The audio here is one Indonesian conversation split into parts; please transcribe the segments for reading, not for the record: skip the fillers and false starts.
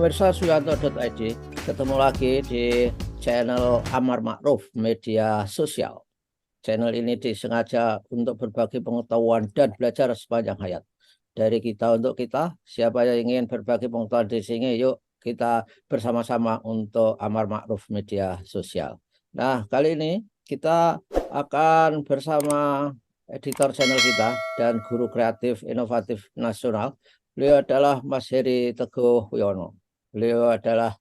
Pemirsa Suyanto.id, ketemu lagi di channel Amar Ma'ruf Media Sosial. Channel ini disengaja untuk berbagi pengetahuan dan belajar sepanjang hayat. Dari kita untuk kita, siapa yang ingin berbagi pengetahuan di sini, yuk kita bersama-sama untuk Amar Ma'ruf Media Sosial. Nah, kali ini kita akan bersama editor channel kita dan guru kreatif inovatif nasional. Beliau adalah Mas Heri Teguh Wiono. Beliau adalah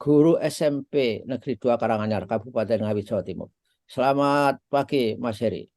guru SMP Negeri 2 Karanganyar, Kabupaten Ngawi, Jawa Timur. Selamat pagi, Mas Heri.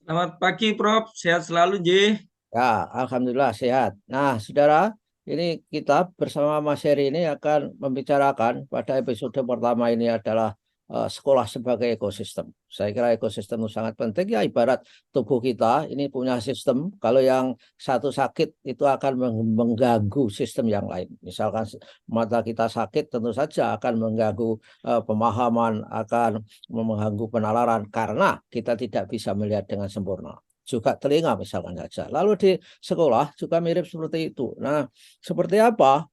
Selamat pagi, Prof. Sehat selalu, J. Ya, alhamdulillah sehat. Nah, saudara, ini kita bersama Mas Heri ini akan membicarakan pada episode pertama ini adalah sekolah sebagai ekosistem. Saya kira ekosistem itu sangat penting, ya ibarat tubuh kita ini punya sistem, kalau yang satu sakit itu akan mengganggu sistem yang lain. Misalkan mata kita sakit, tentu saja akan mengganggu pemahaman, akan mengganggu penalaran karena kita tidak bisa melihat dengan sempurna. Juga telinga misalkan saja. Lalu di sekolah juga mirip seperti itu. Nah, seperti apa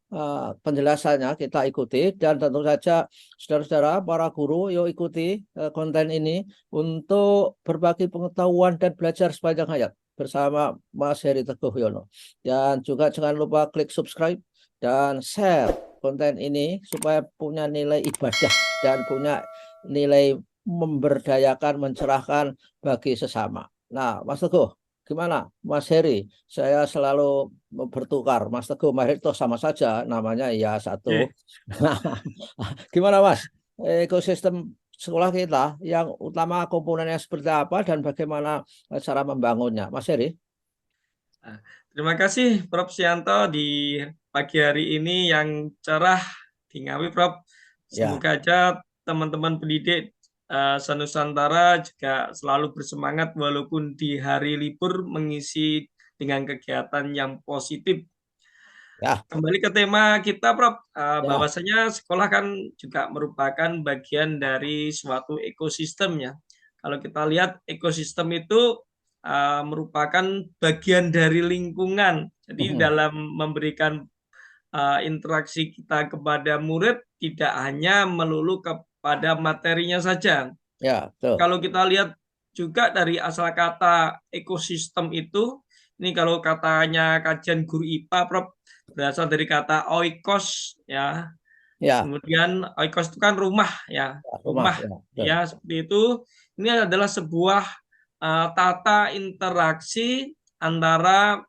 penjelasannya kita ikuti, dan tentu saja saudara-saudara para guru yuk ikuti konten ini untuk berbagi pengetahuan dan belajar sepanjang hayat bersama Mas Heri Teguh Wiono. Dan juga jangan lupa klik subscribe dan share konten ini supaya punya nilai ibadah dan punya nilai memberdayakan, mencerahkan bagi sesama. Nah, Mas Teguh, gimana Mas Heri? Saya selalu bertukar, Mas Teguh, Mas Heri itu sama saja, namanya ya satu. J. Gimana Mas? Ekosistem sekolah kita yang utama komponennya seperti apa dan bagaimana cara membangunnya, Mas Heri? Nah, terima kasih, Prof. Sianto, di pagi hari ini yang cerah di Ngawi, Prof. Ya. Semoga aja teman-teman pendidik Sanusantara juga selalu bersemangat walaupun di hari libur mengisi dengan kegiatan yang positif. Ya. Kembali ke tema kita, Prof. Ya. Bahwasanya sekolah kan juga merupakan bagian dari suatu ekosistem ya. Kalau kita lihat ekosistem itu merupakan bagian dari lingkungan. Jadi Mhm. dalam memberikan interaksi kita kepada murid tidak hanya melulu kepada materinya saja. Ya, betul. Kalau kita lihat juga dari asal kata ekosistem itu, ini kalau katanya kajian guru IPA, Prof, berasal dari kata oikos ya. Ya, Kemudian oikos itu kan rumah ya, ya, rumah rumah ya, betul. ya seperti itu. Ini adalah sebuah tata interaksi antara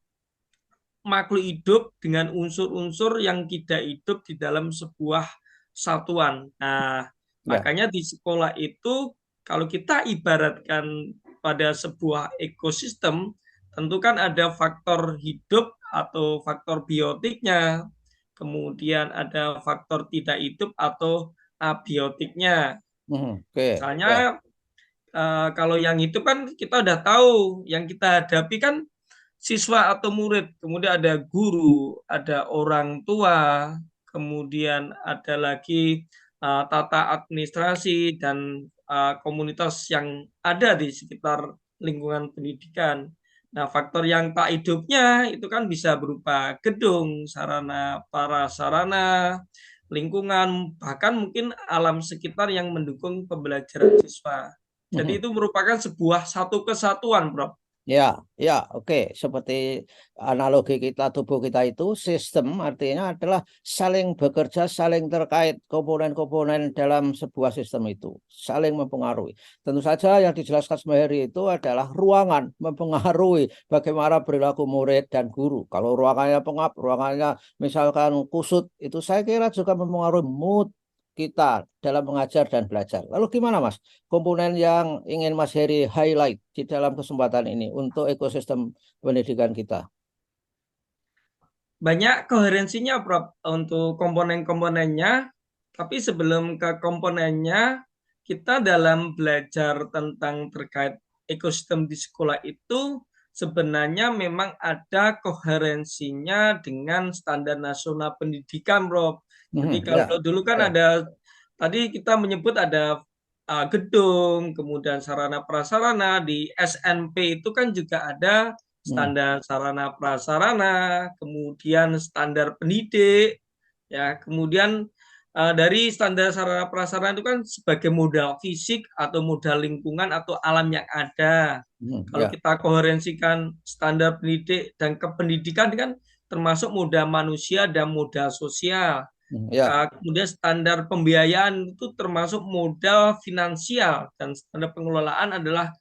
makhluk hidup dengan unsur-unsur yang tidak hidup di dalam sebuah satuan. Nah, Ya. makanya di sekolah itu kalau kita ibaratkan pada sebuah ekosistem, tentu kan ada faktor hidup atau faktor biotiknya, kemudian ada faktor tidak hidup atau abiotiknya. Mhm. Oke. Ya. Misalnya kalau yang itu kan kita udah tahu, yang kita hadapi kan siswa atau murid, kemudian ada guru, ada orang tua, kemudian ada lagi tata administrasi dan komunitas yang ada di sekitar lingkungan pendidikan. Nah, faktor yang tak hidupnya itu kan bisa berupa gedung, sarana prasarana, lingkungan, bahkan mungkin alam sekitar yang mendukung pembelajaran siswa. Jadi Mhm. itu merupakan sebuah satu kesatuan, Bro. Ya, ya, oke. Seperti analogi kita, tubuh kita itu sistem artinya adalah saling bekerja, saling terkait komponen-komponen dalam sebuah sistem itu, saling mempengaruhi. Tentu saja yang dijelaskan Semeheri itu adalah ruangan mempengaruhi bagaimana perilaku murid dan guru. Kalau ruangannya pengap, ruangannya misalkan kusut, itu saya kira juga mempengaruhi mood kita dalam mengajar dan belajar. Lalu gimana Mas? Komponen yang ingin Mas Heri highlight di dalam kesempatan ini untuk ekosistem pendidikan kita? Banyak koherensinya, Prof, untuk komponen-komponennya. Tapi sebelum ke komponennya, kita dalam belajar tentang terkait ekosistem di sekolah itu sebenarnya memang ada koherensinya dengan standar nasional pendidikan, Prof. Jadi Ya, kalau dulu kan oke. ada, tadi kita menyebut ada gedung, kemudian sarana prasarana, di SNP itu kan juga ada standar sarana prasarana, kemudian standar pendidik, ya, kemudian dari standar sarana prasarana itu kan sebagai modal fisik atau modal lingkungan atau alam yang ada. Kalau Ya. kita koherensikan standar pendidik dan kependidikan kan termasuk modal manusia dan modal sosial. Ya. Kemudian standar pembiayaan itu termasuk modal finansial dan standar pengelolaan adalah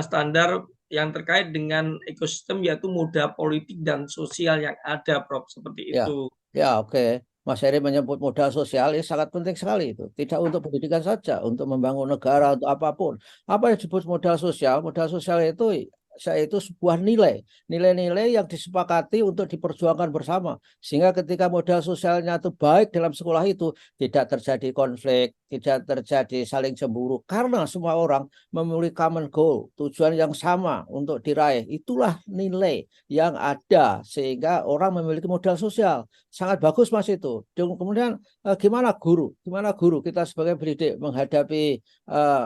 standar yang terkait dengan ekosistem yaitu modal politik dan sosial yang ada, Prof. Seperti Ya, itu. ya, oke. Mas Heri menyebut modal sosial ini sangat penting sekali itu. Tidak untuk pendidikan saja, untuk membangun negara, untuk apapun. Apa yang disebut modal sosial? Modal sosial itu yaitu sebuah nilai. Nilai-nilai yang disepakati untuk diperjuangkan bersama. Sehingga ketika modal sosialnya itu baik dalam sekolah itu, tidak terjadi konflik, tidak terjadi saling cemburu. Karena semua orang memiliki common goal, tujuan yang sama untuk diraih. Itulah nilai yang ada sehingga orang memiliki modal sosial. Sangat bagus Mas itu. Kemudian gimana guru? Gimana guru kita sebagai pendidik menghadapi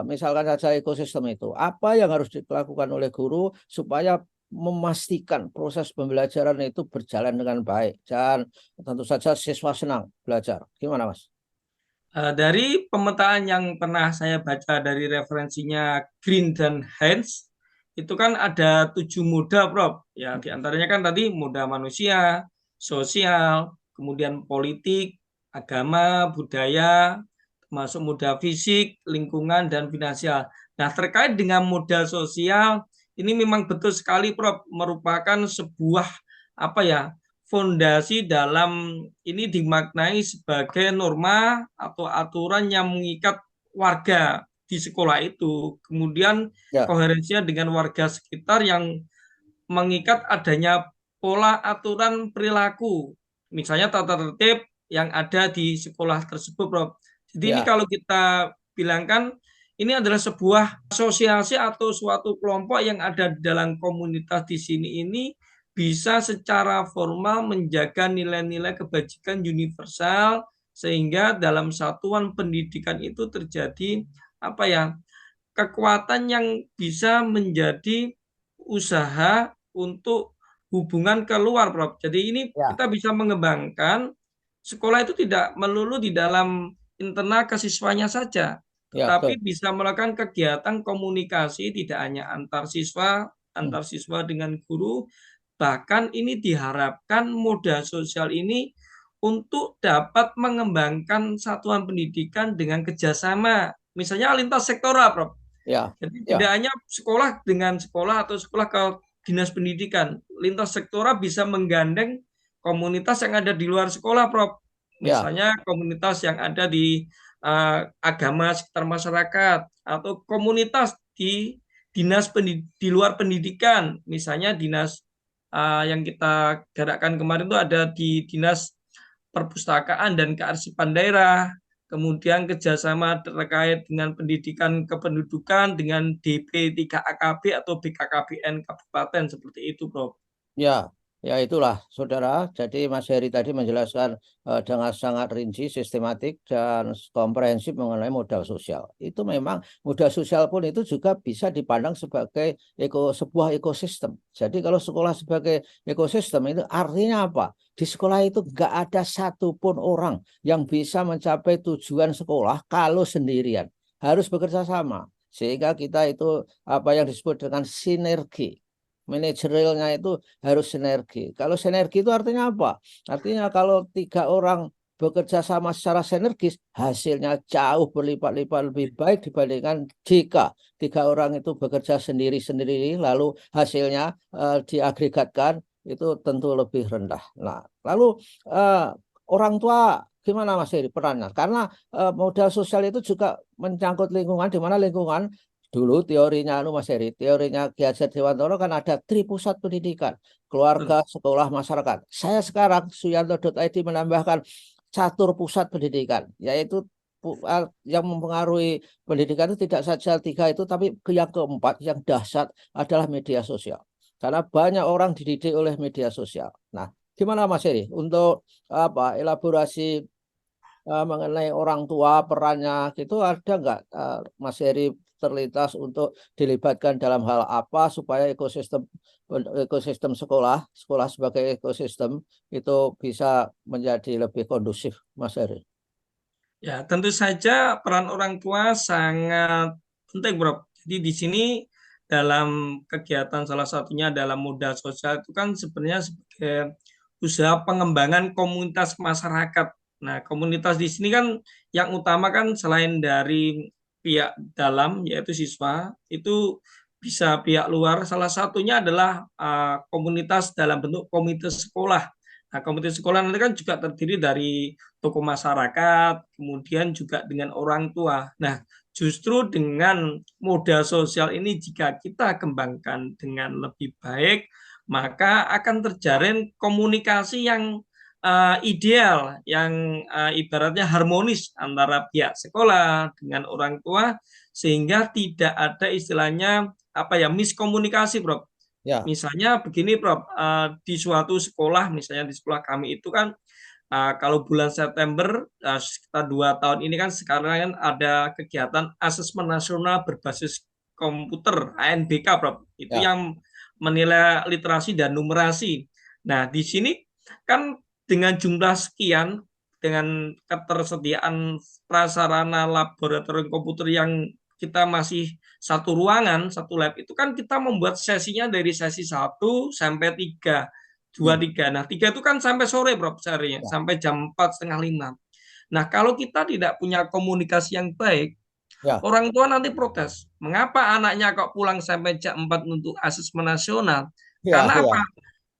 misalkan saja ekosistem itu? Apa yang harus dilakukan oleh guru supaya memastikan proses pembelajaran itu berjalan dengan baik dan tentu saja siswa senang belajar. Gimana Mas? Dari pemetaan yang pernah saya baca dari referensinya Green dan Heinz, itu kan ada 7 moda, Prof. Ya, diantaranya kan tadi moda manusia, sosial, kemudian politik, agama, budaya, termasuk moda fisik, lingkungan, dan finansial. Nah, terkait dengan moda sosial, ini memang betul sekali, Prof. Merupakan sebuah apa ya, fondasi dalam ini dimaknai sebagai norma atau aturan yang mengikat warga di sekolah itu. Kemudian Ya, koherensinya dengan warga sekitar yang mengikat adanya pola aturan perilaku. Misalnya tata tertib yang ada di sekolah tersebut, Prof. Jadi ini ya, kalau kita bilangkan ini adalah sebuah asosiasi atau suatu kelompok yang ada di dalam komunitas di sini ini bisa secara formal menjaga nilai-nilai kebajikan universal sehingga dalam satuan pendidikan itu terjadi apa ya, kekuatan yang bisa menjadi usaha untuk hubungan keluar, Prof. Jadi ini ya, kita bisa mengembangkan sekolah itu tidak melulu di dalam internal kesiswanya saja, ya, betul. tetapi bisa melakukan kegiatan komunikasi tidak hanya antar siswa dengan guru, bahkan ini diharapkan moda sosial ini untuk dapat mengembangkan satuan pendidikan dengan kerjasama, misalnya lintas sektoral, Prof. Ya, Jadi tidak ya, hanya sekolah dengan sekolah atau sekolah ke dinas pendidikan, lintas sektoral bisa menggandeng komunitas yang ada di luar sekolah, Prof. ya, Misalnya komunitas yang ada di agama sekitar masyarakat atau komunitas di di luar pendidikan, misalnya dinas yang kita gerakkan kemarin itu ada di dinas perpustakaan dan kearsipan daerah, kemudian kerjasama terkait dengan pendidikan kependudukan dengan DP3AKB atau BKKBN Kabupaten seperti itu, Bro. ya, ya itulah saudara. Jadi Mas Heri tadi menjelaskan dengan sangat rinci, sistematik dan komprehensif mengenai modal sosial. Itu memang modal sosial pun itu juga bisa dipandang sebagai sebuah ekosistem. Jadi kalau sekolah sebagai ekosistem itu artinya apa? Di sekolah itu nggak ada satupun orang yang bisa mencapai tujuan sekolah kalau sendirian. Harus bekerja sama. Sehingga kita itu apa yang disebut dengan sinergi. Manajerialnya itu harus sinergi. Kalau sinergi itu artinya apa? Artinya kalau 3 orang bekerja sama secara sinergis, hasilnya jauh berlipat-lipat lebih baik dibandingkan jika 3 orang itu bekerja sendiri-sendiri, lalu hasilnya diagregatkan itu tentu lebih rendah. Nah, lalu eh, orang tua gimana Mas Heri perannya? Karena modal sosial itu juga menyangkut lingkungan, di mana lingkungan dulu teorinya Mas Heri, teorinya Ki Hajar Dewantara kan ada tripusat pendidikan, keluarga, sekolah, masyarakat. Saya sekarang Suyanto.id menambahkan catur pusat pendidikan, yaitu yang mempengaruhi pendidikan itu tidak saja 3 itu, tapi yang keempat yang dahsyat adalah media sosial. Karena banyak orang dididik oleh media sosial. Nah, gimana Mas Heri untuk apa elaborasi mengenai orang tua perannya gitu ada nggak Mas Heri terlintas untuk dilibatkan dalam hal apa supaya ekosistem sekolah sebagai ekosistem itu bisa menjadi lebih kondusif, Mas Heri? Ya, tentu saja peran orang tua sangat penting, Bro. Jadi di sini dalam kegiatan salah satunya dalam modal sosial itu kan sebenarnya sebagai usaha pengembangan komunitas masyarakat. Nah, komunitas di sini kan yang utama kan selain dari pihak dalam yaitu siswa, itu bisa pihak luar. Salah satunya adalah komunitas dalam bentuk komunitas sekolah. Nah, komunitas sekolah nanti kan juga terdiri dari tokoh masyarakat, kemudian juga dengan orang tua. Nah, justru dengan modal sosial ini jika kita kembangkan dengan lebih baik, maka akan terjalin komunikasi yang ideal, yang ibaratnya harmonis antara pihak sekolah dengan orang tua, sehingga tidak ada istilahnya apa ya miskomunikasi, Bro. Ya, Misalnya begini, Prof, di suatu sekolah, misalnya di sekolah kami itu kan kalau bulan September sekitar 2 tahun ini kan sekarang kan ada kegiatan asesmen nasional berbasis komputer ANBK, Prof. Itu ya, yang menilai literasi dan numerasi. Nah, di sini kan dengan jumlah sekian, dengan ketersediaan prasarana laboratorium komputer yang kita masih satu ruangan, satu lab, itu kan kita membuat sesinya dari sesi 1 sampai 3, dua hmm, tiga. Nah, 3 itu kan sampai sore, Bro, seharinya, ya, sampai jam 4 setengah 5. Nah, kalau kita tidak punya komunikasi yang baik, ya, orang tua nanti protes. Mengapa anaknya kok pulang sampai jam 4 untuk asesmen nasional? ya, Karena apa? ya,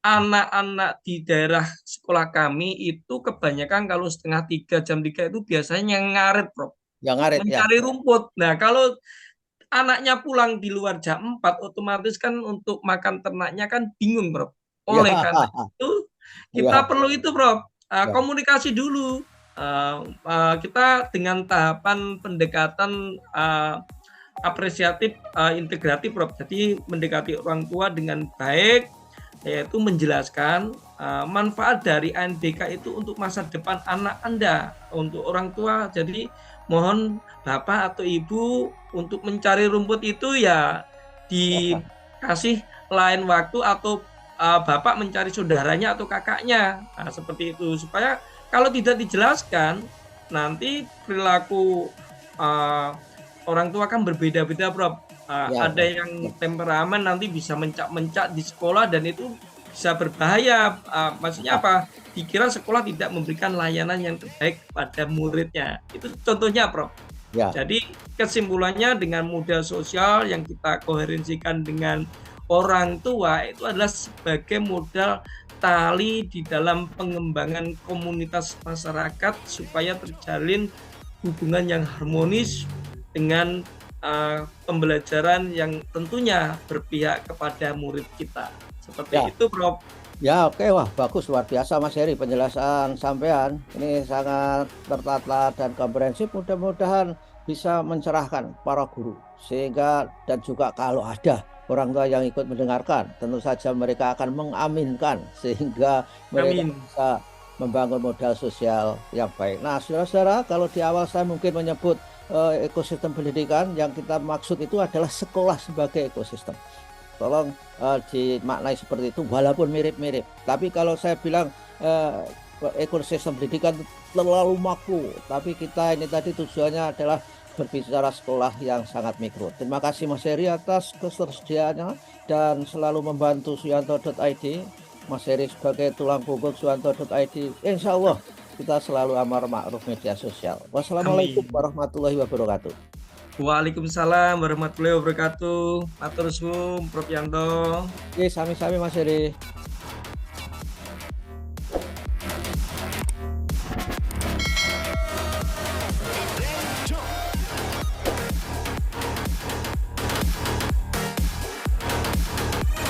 Anak-anak di daerah sekolah kami itu kebanyakan kalau setengah 3, jam 3 itu biasanya ngarit, Bro. yang ngarit ya, Mencari rumput. Nah, kalau anaknya pulang di luar jam 4, otomatis kan untuk makan ternaknya kan bingung, Bro. ya, Oleh karena itu, kita ya, perlu itu, Bro, ya, komunikasi dulu. Kita dengan tahapan pendekatan apresiatif, integratif, Bro. Jadi mendekati orang tua dengan baik, yaitu menjelaskan manfaat dari ANBK itu untuk masa depan anak Anda, untuk orang tua. Jadi mohon Bapak atau Ibu untuk mencari rumput itu ya dikasih lain waktu, atau Bapak mencari saudaranya atau kakaknya. Nah, seperti itu. Supaya kalau tidak dijelaskan, nanti perilaku uh, orang tua kan berbeda-beda, Prof. ya, Ada yang temperamen nanti bisa mencak-mencak di sekolah dan itu bisa berbahaya. Maksudnya ya, apa? Dikira sekolah tidak memberikan layanan yang terbaik pada muridnya. Itu contohnya, Prof. ya. Jadi kesimpulannya dengan modal sosial yang kita koherensikan dengan orang tua itu adalah sebagai modal tali di dalam pengembangan komunitas masyarakat supaya terjalin hubungan yang harmonis dengan pembelajaran yang tentunya berpihak kepada murid kita. Seperti Ya. itu, Prof. Ya, oke, wah bagus, luar biasa Mas Heri penjelasan sampean. Ini sangat tertata dan komprehensif. Mudah-mudahan bisa mencerahkan para guru sehingga dan juga kalau ada orang tua yang ikut mendengarkan, tentu saja mereka akan mengaminkan sehingga mereka Amin. bisa membangun modal sosial yang baik. Nah, saudara-saudara, kalau di awal saya mungkin menyebut ekosistem pendidikan, yang kita maksud itu adalah sekolah sebagai ekosistem. Tolong dimaknai seperti itu walaupun mirip-mirip. Tapi kalau saya bilang ekosistem pendidikan terlalu maku, tapi kita ini tadi tujuannya adalah berbicara sekolah yang sangat mikro. Terima kasih Mas Heri atas ketersediaannya dan selalu membantu Suyanto.id. Mas Heri sebagai tulang punggung Suyanto.id. Insya Allah kita selalu amar ma'ruf media sosial. Wassalamualaikum Amin. warahmatullahi wabarakatuh. Waalaikumsalam warahmatullahi wabarakatuh. Matur suwun, Prof Yanto. Oke, sami-sami Mas Heri.